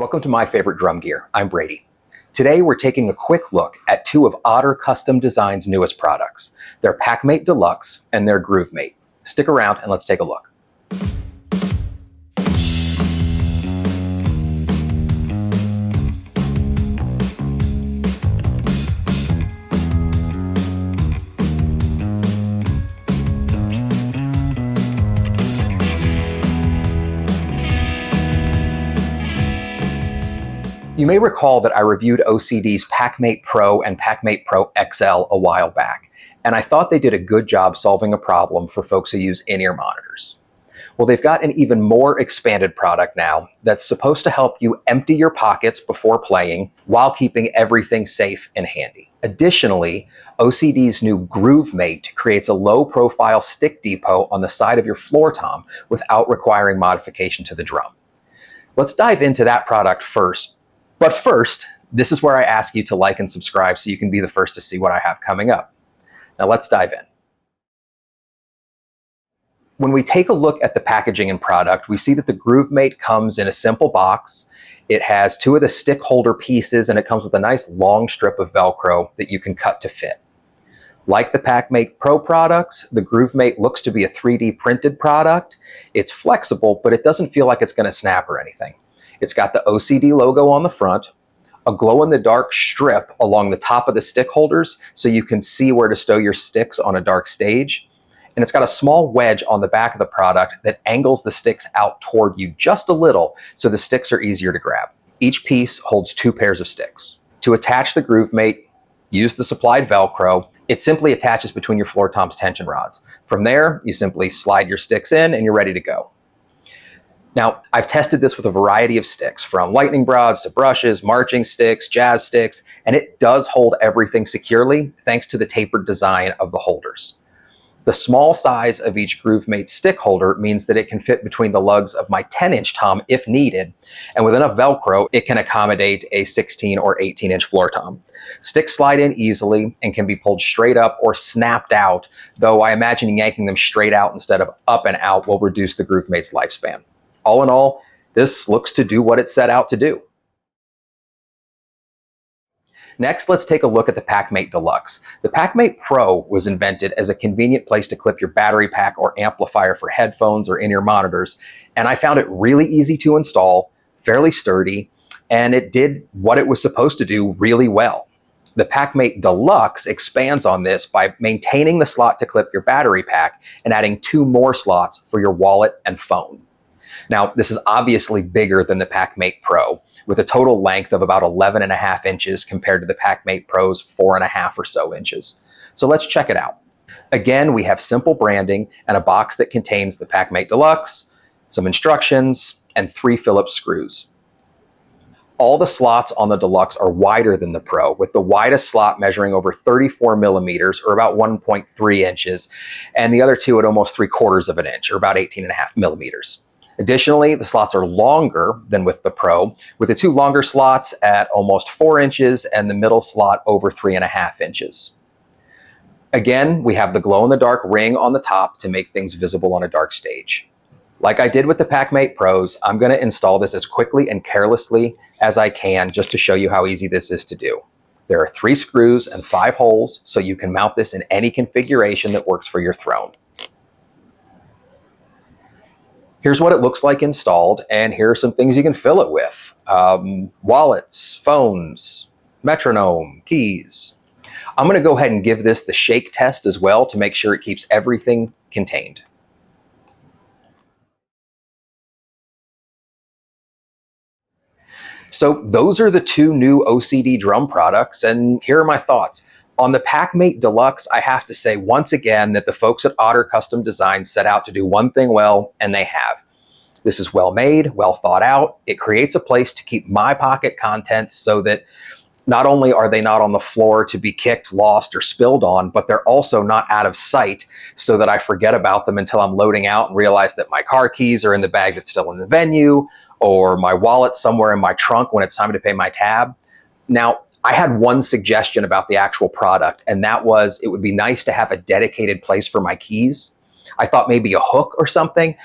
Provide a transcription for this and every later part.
Welcome to My Favorite Drum Gear. I'm Brady. Today we're taking a quick look at two of Otter Custom Design's newest products, their Packmate Deluxe and their Groovemate. Stick around and let's take a look. You may recall that I reviewed OCD's Packmate Pro and Packmate Pro XL a while back, and I thought they did a good job solving a problem for folks who use in-ear monitors. Well, they've got an even more expanded product now that's supposed to help you empty your pockets before playing while keeping everything safe and handy. Additionally, OCD's new Groovemate creates a low-profile stick depot on the side of your floor tom without requiring modification to the drum. Let's dive into that product first. But first, this is where I ask you to like and subscribe so you can be the first to see what I have coming up. Now let's dive in. When we take a look at the packaging and product, we see that the Groovemate comes in a simple box. It has two of the stick holder pieces and it comes with a nice long strip of Velcro that you can cut to fit. Like the Packmate Pro products, the Groovemate looks to be a 3D printed product. It's flexible, but it doesn't feel like it's going to snap or anything. It's got the OCD logo on the front, a glow-in-the-dark strip along the top of the stick holders so you can see where to stow your sticks on a dark stage, and it's got a small wedge on the back of the product that angles the sticks out toward you just a little so the sticks are easier to grab. Each piece holds two pairs of sticks. To attach the Groovemate, use the supplied Velcro. It simply attaches between your floor tom's tension rods. From there, you simply slide your sticks in and you're ready to go. Now, I've tested this with a variety of sticks, from lightning rods to brushes, marching sticks, jazz sticks, and it does hold everything securely thanks to the tapered design of the holders. The small size of each Groovemate stick holder means that it can fit between the lugs of my 10-inch tom if needed, and with enough Velcro, it can accommodate a 16 or 18-inch floor tom. Sticks slide in easily and can be pulled straight up or snapped out, though I imagine yanking them straight out instead of up and out will reduce the Groovemate's lifespan. All in all, this looks to do what it set out to do. Next, let's take a look at the Packmate Deluxe. The Packmate Pro was invented as a convenient place to clip your battery pack or amplifier for headphones or in-ear monitors, and I found it really easy to install, fairly sturdy, and it did what it was supposed to do really well. The Packmate Deluxe expands on this by maintaining the slot to clip your battery pack and adding two more slots for your wallet and phone. Now, this is obviously bigger than the Packmate Pro, with a total length of about 11.5 inches compared to the Packmate Pro's 4.5 or so inches. So let's check it out. Again, we have simple branding and a box that contains the Packmate Deluxe, some instructions, and 3 Phillips screws. All the slots on the Deluxe are wider than the Pro, with the widest slot measuring over 34 millimeters, or about 1.3 inches, and the other two at almost 3/4 of an inch, or about 18.5 millimeters. Additionally, the slots are longer than with the Pro, with the two longer slots at almost 4 inches and the middle slot over 3.5 inches. Again, we have the glow-in-the-dark ring on the top to make things visible on a dark stage. Like I did with the Packmate Pros, I'm going to install this as quickly and carelessly as I can just to show you how easy this is to do. There are 3 screws and 5 holes, so you can mount this in any configuration that works for your throne. Here's what it looks like installed, and here are some things you can fill it with. Wallets, phones, metronome, keys. I'm going to go ahead and give this the shake test as well to make sure it keeps everything contained. So those are the two new OCD drum products, and here are my thoughts. On the Packmate Deluxe, I have to say once again that the folks at Otter Custom Design set out to do one thing well, and they have. This is well made, well thought out. It creates a place to keep my pocket contents so that not only are they not on the floor to be kicked, lost, or spilled on, but they're also not out of sight so that I forget about them until I'm loading out and realize that my car keys are in the bag that's still in the venue, or my wallet somewhere in my trunk when it's time to pay my tab. Now, I had one suggestion about the actual product, and that was it would be nice to have a dedicated place for my keys. I thought maybe a hook or something.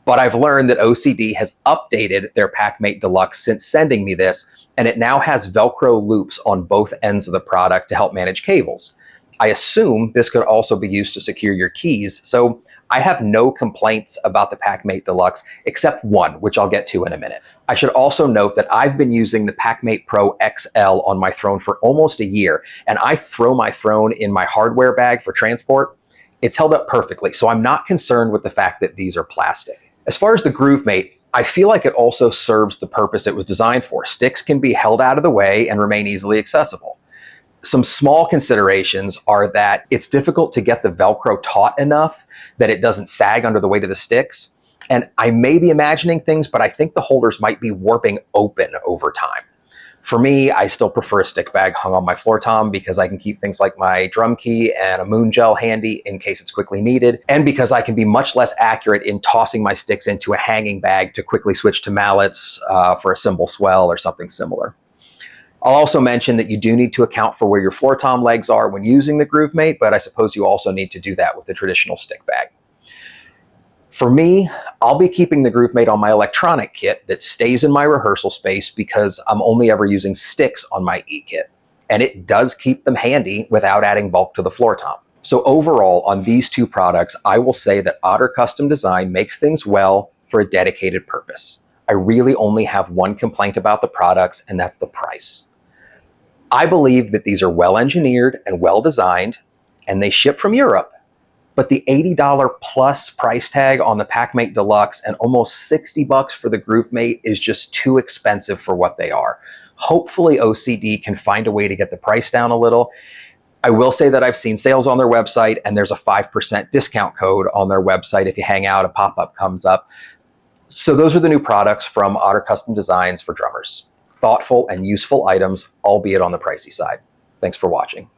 But I've learned that OCD has updated their Packmate Deluxe since sending me this, and it now has Velcro loops on both ends of the product to help manage cables. I assume this could also be used to secure your keys, so I have no complaints about the Packmate Deluxe except one, which I'll get to in a minute. I should also note that I've been using the Packmate Pro XL on my throne for almost a year, and I throw my throne in my hardware bag for transport. It's held up perfectly, so I'm not concerned with the fact that these are plastic. As far as the Groovemate, I feel like it also serves the purpose it was designed for. Sticks can be held out of the way and remain easily accessible. Some small considerations are that it's difficult to get the Velcro taut enough that it doesn't sag under the weight of the sticks. And I may be imagining things, but I think the holders might be warping open over time. For me, I still prefer a stick bag hung on my floor tom because I can keep things like my drum key and a moon gel handy in case it's quickly needed, and because I can be much less accurate in tossing my sticks into a hanging bag to quickly switch to mallets for a cymbal swell or something similar. I'll also mention that you do need to account for where your floor tom legs are when using the Groovemate, but I suppose you also need to do that with the traditional stick bag. For me, I'll be keeping the Groovemate on my electronic kit that stays in my rehearsal space because I'm only ever using sticks on my E-kit. And it does keep them handy without adding bulk to the floor tom. So overall, on these two products, I will say that Otter Custom Design makes things well for a dedicated purpose. I really only have one complaint about the products, and that's the price. I believe that these are well engineered and well designed, and they ship from Europe. But the $80 plus price tag on the Packmate Deluxe and almost $60 for the Groovemate is just too expensive for what they are. Hopefully OCD can find a way to get the price down a little. I will say that I've seen sales on their website, and there's a 5% discount code on their website. If you hang out, a pop-up comes up. So those are the new products from Otter Custom Designs for drummers. Thoughtful and useful items, albeit on the pricey side. Thanks for watching.